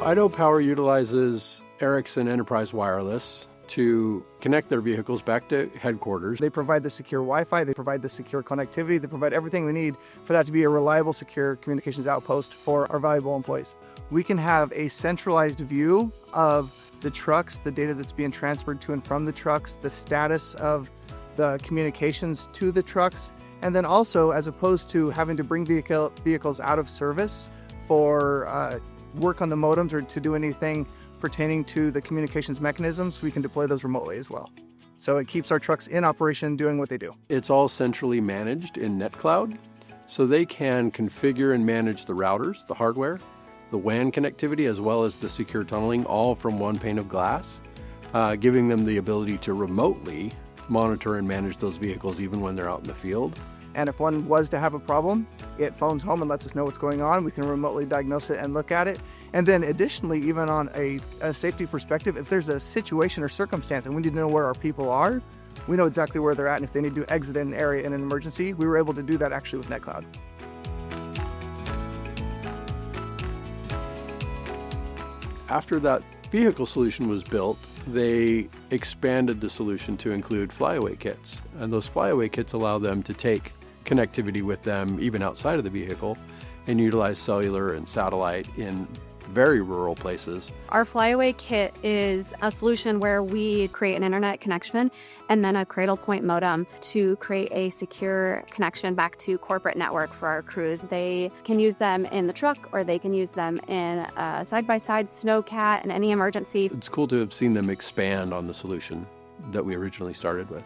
Idaho Power utilizes Ericsson Enterprise Wireless to connect their vehicles back to headquarters. They provide the secure Wi-Fi, they provide the secure connectivity, they provide everything we need for that to be a reliable, secure communications outpost for our valuable employees. We can have a centralized view of the trucks, the data that's being transferred to and from the trucks, the status of the communications to the trucks, and then also, as opposed to having to bring vehicles out of service for work on the modems or to do anything pertaining to the communications mechanisms, we can deploy those remotely as well. So it keeps our trucks in operation doing what they do. It's all centrally managed in NetCloud, so they can configure and manage the routers, the hardware, the WAN connectivity, as well as the secure tunneling, all from one pane of glass, giving them the ability to remotely monitor and manage those vehicles even when they're out in the field. And if one was to have a problem, it phones home and lets us know what's going on. We can remotely diagnose it and look at it. And then additionally, even on a safety perspective, if there's a situation or circumstance and we need to know where our people are, we know exactly where they're at. And if they need to exit an area in an emergency, we were able to do that actually with NetCloud. After that vehicle solution was built, they expanded the solution to include flyaway kits. And those flyaway kits allow them to take connectivity with them even outside of the vehicle and utilize cellular and satellite in very rural places. Our flyaway kit is a solution where we create an internet connection and then a Cradlepoint modem to create a secure connection back to corporate network for our crews. They can use them in the truck or they can use them in a side-by-side snowcat in any emergency. It's cool to have seen them expand on the solution that we originally started with.